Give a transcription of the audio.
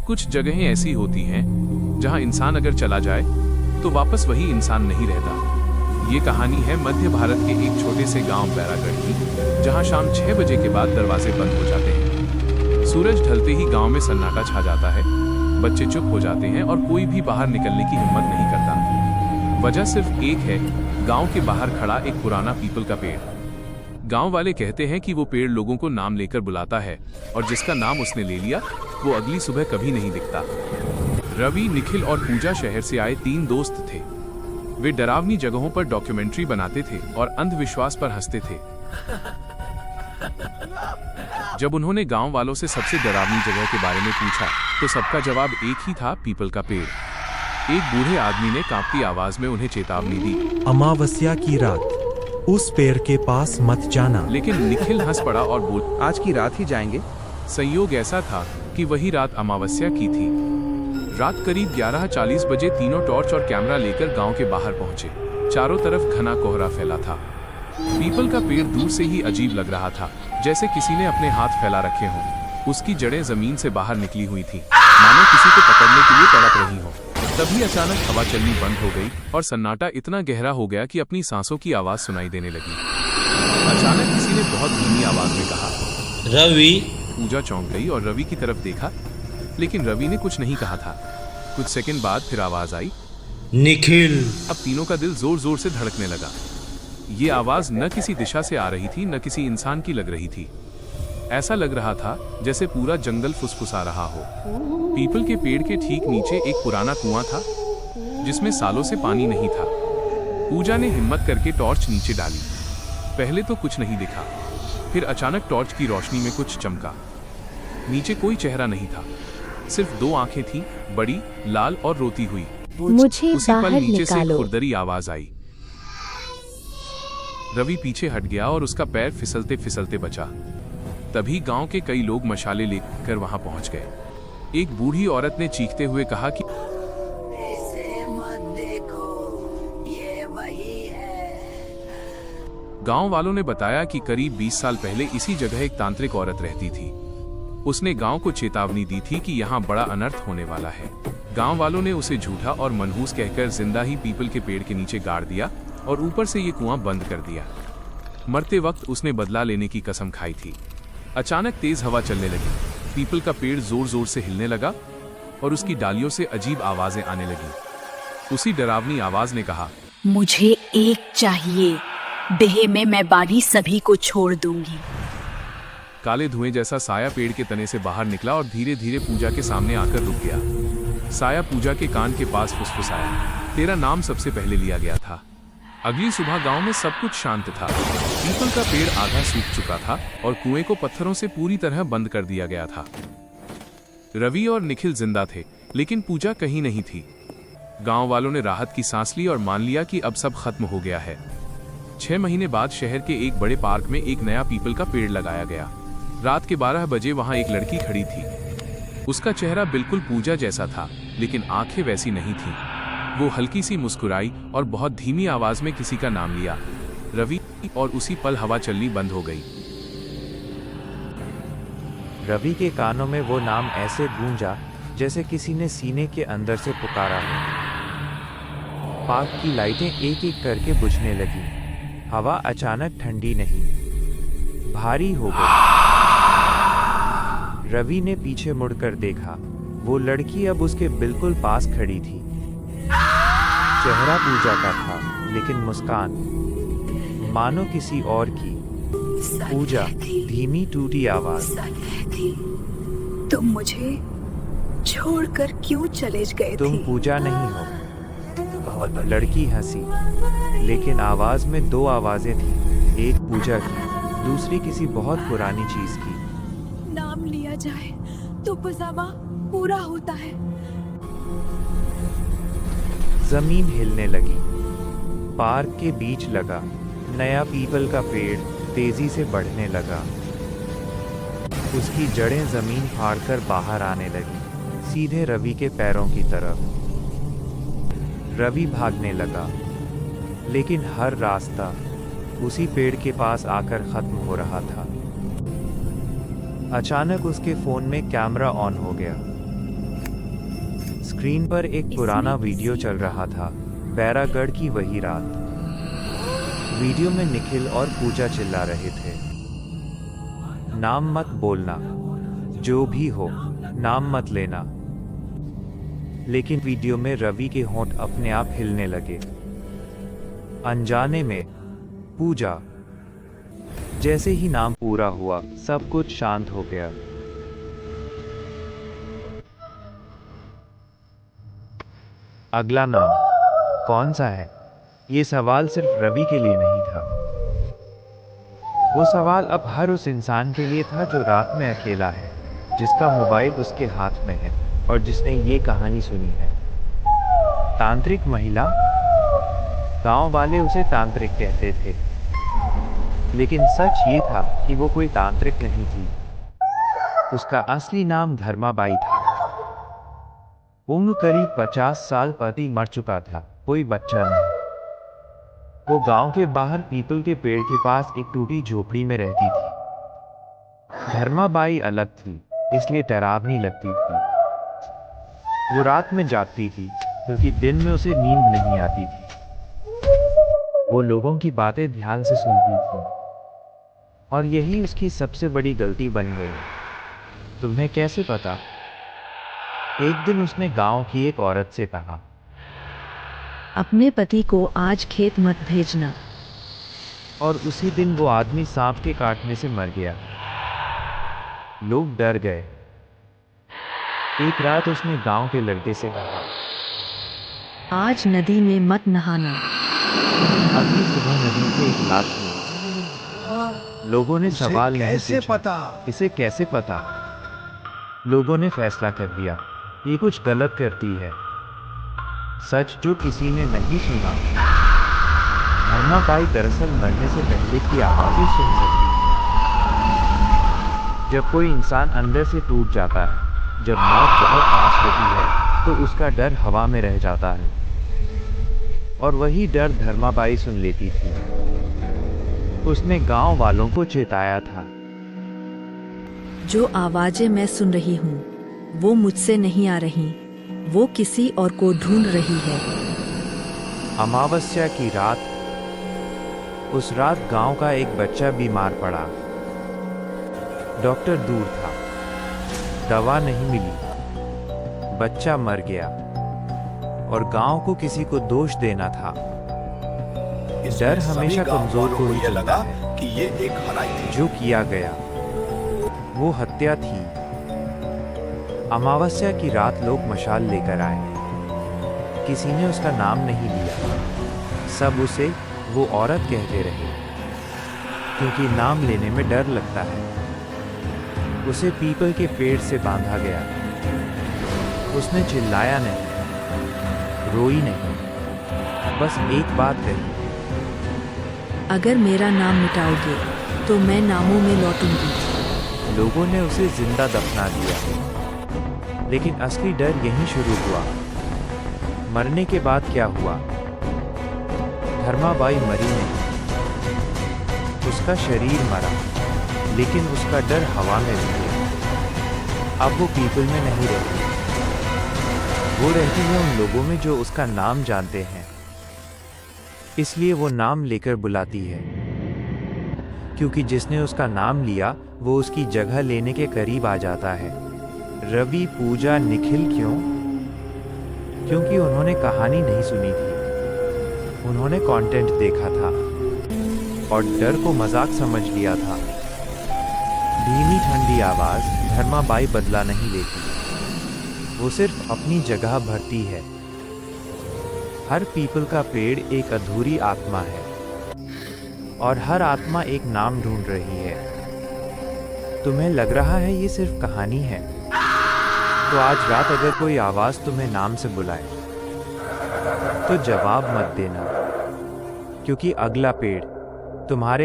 कुछ जगहें ऐसी होती हैं जहां इंसान अगर चला जाए तो वापस वही इंसान नहीं रहता। ये कहानी है मध्य भारत के एक छोटे से गांव बैरागढ़ की, जहां शाम 6 बजे के बाद दरवाजे बंद हो जाते हैं। सूरज ढलते ही गांव में सन्नाटा छा जाता है, बच्चे चुप हो जाते हैं और कोई भी बाहर निकलने की हिम्मत नहीं करता। वजह सिर्फ एक है, गांव के बाहर खड़ा एक पुराना पीपल का पेड़। गांव वाले कहते हैं कि वो पेड़ लोगों को नाम लेकर बुलाता है और जिसका नाम उसने ले लिया वो अगली सुबह कभी नहीं दिखता। रवि, निखिल और पूजा शहर से आए 3 दोस्त थे। वे डरावनी जगहों पर डॉक्यूमेंट्री बनाते थे और अंधविश्वास पर हंसते थे। जब उन्होंने गांव वालों से सबसे डरावनी जगह के बारे में पूछा तो सबका जवाब एक ही था, पीपल का पेड़। एक बूढ़े आदमी ने कांपती आवाज में उन्हें चेतावनी दी, अमावस्या की रात उस पेड़ के पास मत जाना। लेकिन निखिल हंस पड़ा और बोल, आज की रात ही जाएंगे। संयोग ऐसा था कि वही रात अमावस्या की थी। रात करीब 11:40 बजे तीनों टॉर्च और कैमरा लेकर गांव के बाहर पहुंचे। चारों तरफ घना कोहरा फैला था। पीपल का पेड़ दूर से ही अजीब लग रहा था, जैसे किसी ने अपने हाथ फैला रखे हों। उसकी जड़ें जमीन से बाहर निकली हुई थी, मानो किसी को पकड़ने के लिए तड़प रही हो। तभी अचानक हवा चलनी बंद हो गई और सन्नाटा इतना गहरा हो गया कि अपनी सांसों की आवाज सुनाई देने लगी। अचानक किसी ने बहुत धीमी आवाज में कहा, रवि। पूजा चौंक गई और रवि की तरफ देखा, लेकिन रवि ने कुछ नहीं कहा था। कुछ सेकंड बाद फिर आवाज आई, निखिल। अब तीनों का दिल जोर जोर से धड़कने लगा। ये आवाज न किसी दिशा से आ रही थी, न किसी इंसान की लग रही थी। ऐसा लग रहा था जैसे पूरा जंगल फुसफुसा रहा हो। पीपल के पेड़ के ठीक नीचे एक पुराना कुआं था, जिसमें सालों से पानी नहीं था। पूजा ने हिम्मत करके टॉर्च नीचे डाली। पहले तो कुछ नहीं दिखा, फिर अचानक टॉर्च की रोशनी में कुछ चमका। नीचे कोई चेहरा नहीं था, सिर्फ 2 आंखें थी, बड़ी, लाल और रोती हुई। मुझे उसी पल बाहर नीचे से निकालो। खुरदरी आवाज आई। रवि पीछे हट गया और उसका पैर फिसलते फिसलते बचा। तभी गांव के कई लोग मशाले लेकर वहां पहुंच गए। एक बूढ़ी औरत ने चीखते हुए कहा कि इसे मत देखो, ये वही है। गांव वालों ने बताया कि करीब 20 साल पहले इसी जगह एक तांत्रिक औरत रहती थी। उसने गांव को चेतावनी दी थी कि यहाँ बड़ा अनर्थ होने वाला है। गांव वालों ने उसे झूठा और मनहूस कहकर जिंदा ही पीपल के पेड़ के नीचे गाड़ दिया और ऊपर से ये कुआं बंद कर दिया। मरते वक्त उसने बदला लेने की कसम खाई थी। अचानक तेज हवा चलने लगी, पीपल का पेड़ जोर जोर से हिलने लगा और उसकी डालियों से अजीब आवाजें आने लगी। उसी डरावनी आवाज ने कहा, मुझे एक चाहिए, देह में मैं बाकी सभी को छोड़ दूंगी। काले धुएं जैसा साया पेड़ के तने से बाहर निकला और धीरे धीरे पूजा के सामने आकर रुक गया। साया पूजा के कान के पास फुसफुसाया, तेरा नाम सबसे पहले लिया गया था। अगली सुबह गांव में सब कुछ शांत था। पीपल का पेड़ आधा सूख चुका था और कुएं को पत्थरों से पूरी तरह बंद कर दिया गया था। रवि और निखिल जिंदा थे, लेकिन पूजा कहीं नहीं थी। गांव वालों ने राहत की सांस ली और मान लिया कि अब सब खत्म हो गया है। 6 महीने बाद शहर के एक बड़े पार्क में एक नया पीपल का पेड़ लगाया गया। रात के 12 बजे वहां एक लड़की खड़ी थी। उसका चेहरा बिल्कुल पूजा जैसा था, लेकिन आंखें वैसी नहीं थीं। वो हल्की सी मुस्कुराई और बहुत धीमी आवाज में किसी का नाम लिया, रवि, और उसी पल हवा चलनी बंद हो गई। रवि के कानों में वो नाम ऐसे गूंजा जैसे किसी ने सीने के अंदर से पुकारा हो। पार्क की लाइटें एक एक करके बुझने लगी। हवा अचानक ठंडी नहीं, भारी हो गई। रवि ने पीछे मुड़कर देखा। वो लड़की अब उसके बिल्कुल पास खड़ी थी। चेहरा पूजा का था, लेकिन मुस्कान मानो किसी और की। पूजा, धीमी टूटी आवाज, तुम मुझे छोड़कर क्यों चले गए तुम थे? पूजा नहीं हो। लड़की हंसी, लेकिन आवाज में 2 आवाजें थी, एक पूजा की, दूसरी किसी बहुत पुरानी चीज की। नाम लिया जाए तो पजामा पूरा होता है। जमीन हिलने लगी। पार्क के बीच लगा नया पीपल का पेड़ तेजी से बढ़ने लगा। उसकी जड़ें जमीन फाड़कर बाहर आने लगी, सीधे रवि के पैरों की तरफ। रवि भागने लगा, लेकिन हर रास्ता उसी पेड़ के पास आकर खत्म हो रहा था। अचानक उसके फोन में कैमरा ऑन हो गया। स्क्रीन पर एक पुराना वीडियो चल रहा था, बैरागढ़ की वही रात। वीडियो में निखिल और पूजा चिल्ला रहे थे, नाम मत बोलना, जो भी हो नाम मत लेना। लेकिन वीडियो में रवि के होंठ अपने आप हिलने लगे। अनजाने में पूजा। जैसे ही नाम पूरा हुआ, सब कुछ शांत हो गया। अगला नाम कौन सा है? ये सवाल सिर्फ रवि के लिए नहीं था। वो सवाल अब हर उस इंसान के लिए था जो रात में अकेला है, जिसका मोबाइल उसके हाथ में है और जिसने ये कहानी सुनी है। तांत्रिक महिला। गांव वाले उसे तांत्रिक कहते थे, लेकिन सच ये था कि वो कोई तांत्रिक नहीं थी। उसका असली नाम धर्माबाई था। उम्र करीब 50 साल, पति मर चुका था, कोई बच्चा नहीं। वो गांव के बाहर पीपल के पेड़ के पास एक टूटी झोपड़ी में रहती थी। धर्माबाई अलग थी, इसलिए डरावनी लगती थी। वो रात में जागती थी क्योंकि दिन में उसे नींद नहीं आती थी। वो लोगों की बातें ध्यान से सुनती थी, और यही उसकी सबसे बड़ी गलती बन गई। तुम्हें कैसे पता? एक दिन उसने गांव की एक औरत से कहा, अपने पति को आज खेत मत भेजना। और उसी दिन वो आदमी सांप के काटने से मर गया। लोग डर गए। एक रात उसने गांव के लड़के से कहा, आज नदी में मत नहाना। अगली सुबह नदी से एक लाश मिली। लोगों ने सवाल नहीं पूछा, इसे कैसे पता? लोगों ने फैसला कर दिया, ये कुछ गलत करती है। सच जो किसी ने नहीं सुना, धर्माबाई दरअसल मरने से पहले की आवाज़ें सुन सकती थी। जब कोई इंसान अंदर से टूट जाता है, जब मौत बहुत पास होती है, तो उसका डर हवा में रह जाता है। और वही डर धर्माबाई सुन लेती थी। उसने गांव वालों को चेताया था, जो आवाजें मैं सुन रही हूँ, वो मुझसे नहीं आ रही, वो किसी और को ढूंढ रही है। अमावस्या की रात। उस रात गांव का एक बच्चा बीमार पड़ा। डॉक्टर दूर था, दवा नहीं मिली, बच्चा मर गया, और गांव को किसी को दोष देना था। डर हमेशा कमजोर को ही चुनता है। कि ये एक हराई थी। जो किया गया वो हत्या थी। अमावस्या की रात लोग मशाल लेकर आए। किसी ने उसका नाम नहीं लिया, सब उसे वो औरत कहते रहे, क्योंकि नाम लेने में डर लगता है। उसे पीपल के पेड़ से बांधा गया। उसने चिल्लाया नहीं, रोई नहीं, बस एक बात कही, अगर मेरा नाम मिटाओगे तो मैं नामों में लौटूंगी। लोगों ने उसे जिंदा दफना दिया। लेकिन असली डर यहीं शुरू हुआ। मरने के बाद क्या हुआ? धर्माबाई मरी नहीं, उसका शरीर मरा, लेकिन उसका डर हवा में रह गया। अब वो पीपल में नहीं रहती, वो रहती है उन लोगों में जो उसका नाम जानते हैं। इसलिए वो नाम लेकर बुलाती है, क्योंकि जिसने उसका नाम लिया वो उसकी जगह लेने के करीब आ जाता है। रवि, पूजा, निखिल क्यों? क्योंकि उन्होंने कहानी नहीं सुनी थी, उन्होंने कंटेंट देखा था और डर को मजाक समझ लिया था। धीमी ठंडी आवाज धर्माबाई बदला नहीं लेती, वो सिर्फ अपनी जगह भरती है। हर पीपल का पेड़ एक अधूरी आत्मा है, और हर आत्मा एक नाम ढूंढ रही है। तुम्हें लग रहा है ये सिर्फ कहानी है? तो आज रात अगर कोई आवाज तुम्हें नाम से बुलाए, तो जवाब मत देना, क्योंकि अगला पेड़ तुम्हारे